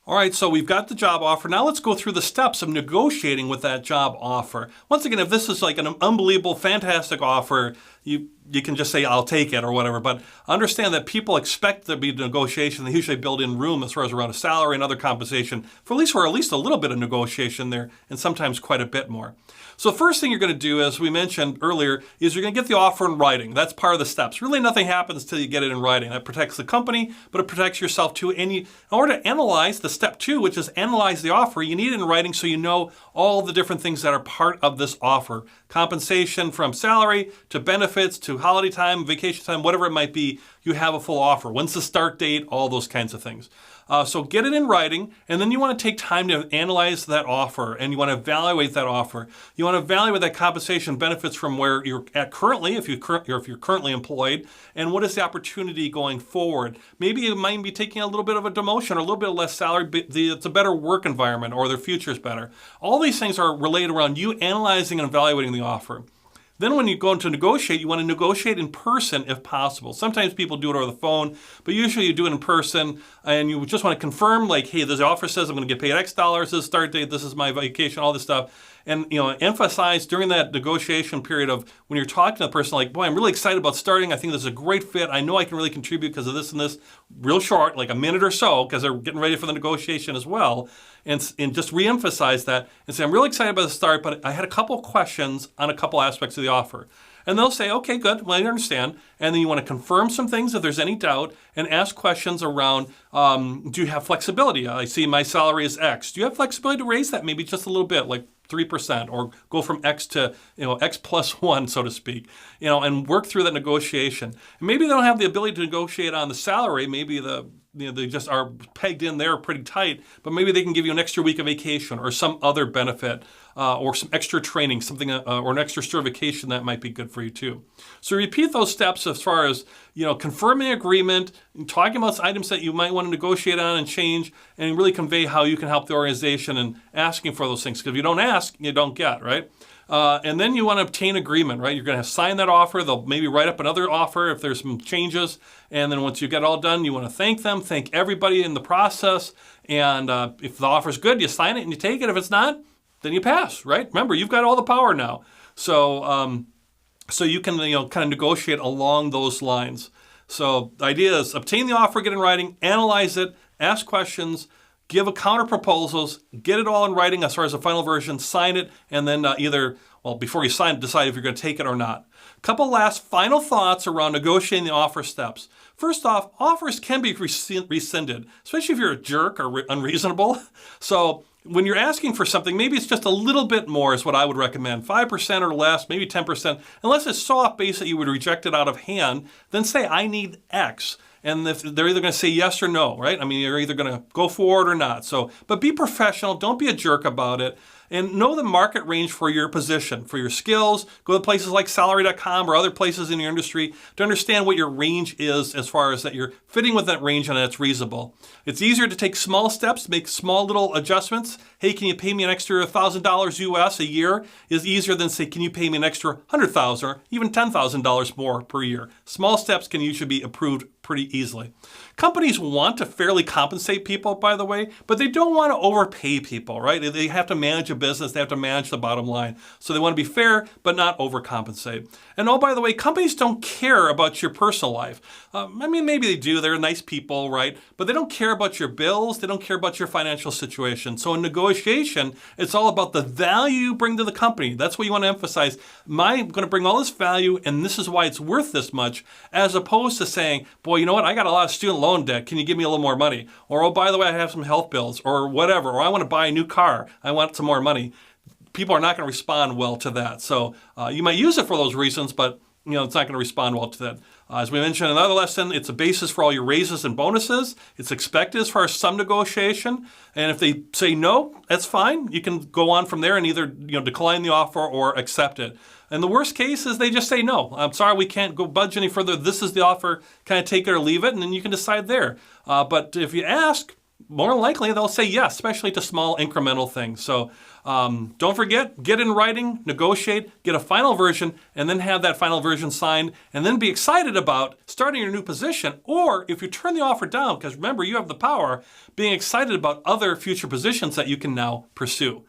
All right, so we've got the job offer. Now let's go through the steps of negotiating with that job offer. Once again, if this is like an unbelievable, fantastic offer, you can just say, I'll take it or whatever. But understand that people expect there to be negotiation. They usually build in room as far as around a salary and other compensation for at least a little bit of negotiation there, and sometimes quite a bit more. So the first thing you're going to do, as we mentioned earlier, is you're going to get the offer in writing. That's part of the steps. Really nothing happens until you get it in writing. That protects the company, but it protects yourself too. And in order to analyze the step 2, which is analyze the offer, you need it in writing so you know all the different things that are part of this offer. Compensation from salary to benefits to holiday time, vacation time, whatever it might be, you have a full offer. When's the start date? All those kinds of things. So get it in writing, and then you want to take time to analyze that offer, and you want to evaluate that offer. You want to evaluate that compensation benefits from where you're at currently, if you're currently employed, and what is the opportunity going forward. Maybe you might be taking a little bit of a demotion or a little bit of less salary, but it's a better work environment or their future is better. All these things are related around you analyzing and evaluating the offer. Then when you go into negotiate, you want to negotiate in person if possible. Sometimes people do it over the phone, but usually you do it in person, and you just want to confirm, like, hey, this offer says I'm going to get paid X dollars, this start date, this is my vacation, all this stuff. And emphasize during that negotiation period of when you're talking to the person, like, boy, I'm really excited about starting. I think this is a great fit. I know I can really contribute because of this and this. Real short, like a minute or so, because they're getting ready for the negotiation as well. And just reemphasize that and say, I'm really excited about the start, but I had a couple questions on a couple aspects of the offer. And they'll say, okay, good, well, I understand. And then you want to confirm some things if there's any doubt and ask questions around, do you have flexibility? I see my salary is X. Do you have flexibility to raise that maybe just a little bit, like 3%, or go from X to X plus 1, so to speak, and work through that negotiation. And maybe they don't have the ability to negotiate on the salary. Maybe they just are pegged in there pretty tight, but maybe they can give you an extra week of vacation or some other benefit or some extra training, something or an extra certification that might be good for you too. So repeat those steps as far as confirming agreement, talking about items that you might want to negotiate on and change, and really convey how you can help the organization and asking for those things. Because if you don't ask, you don't get, right? And then you want to obtain agreement, right? You're going to sign that offer. They'll maybe write up another offer if there's some changes. And then once you get it all done, you want to thank them, thank everybody in the process. And if the offer's good, you sign it and you take it. If it's not, then you pass, right? Remember, you've got all the power now. So you can kind of negotiate along those lines. So the idea is obtain the offer, get in writing, analyze it, ask questions, give a counter proposals, get it all in writing as far as the final version, sign it, and then before you sign it, decide if you're going to take it or not. A couple last final thoughts around negotiating the offer steps. First off, offers can be rescinded, especially if you're a jerk or unreasonable. So when you're asking for something, maybe it's just a little bit more is what I would recommend. 5% or less, maybe 10%. Unless it's so off base that you would reject it out of hand, then say, I need X. And if they're either going to say yes or no, right? I mean, you're either going to go forward or not. But be professional. Don't be a jerk about it. And know the market range for your position, for your skills. Go to places like salary.com or other places in your industry to understand what your range is as far as that you're fitting with that range and that it's reasonable. It's easier to take small steps, make small little adjustments. Hey, can you pay me an extra $1,000 US a year? Is easier than say, can you pay me an extra $100,000 or even $10,000 more per year? Small steps can usually be approved pretty easily. Companies want to fairly compensate people, by the way, but they don't want to overpay people, right? They have to manage a business. They have to manage the bottom line. So they want to be fair, but not overcompensate. And by the way, companies don't care about your personal life. Maybe they do. They're nice people, right? But they don't care about your bills. They don't care about your financial situation. So in negotiation, it's all about the value you bring to the company. That's what you want to emphasize. I'm going to bring all this value, and this is why it's worth this much, as opposed to saying, boy, you know what? I got a lot of student loan debt. Can you give me a little more money? Or, oh, by the way, I have some health bills or whatever. Or I want to buy a new car. I want some more money. People are not going to respond well to that. So you might use it for those reasons, but it's not going to respond well to that. As we mentioned in another lesson, it's a basis for all your raises and bonuses. It's expected as far as some negotiation. And if they say no, that's fine. You can go on from there and either decline the offer or accept it. And the worst case is they just say no. I'm sorry, we can't go budge any further. This is the offer. Kind of take it or leave it, and then you can decide there. But if you ask, more than likely they'll say yes, especially to small incremental things. So don't forget, get in writing, negotiate, get a final version, and then have that final version signed, and then be excited about starting your new position. Or if you turn the offer down, because remember, you have the power, being excited about other future positions that you can now pursue.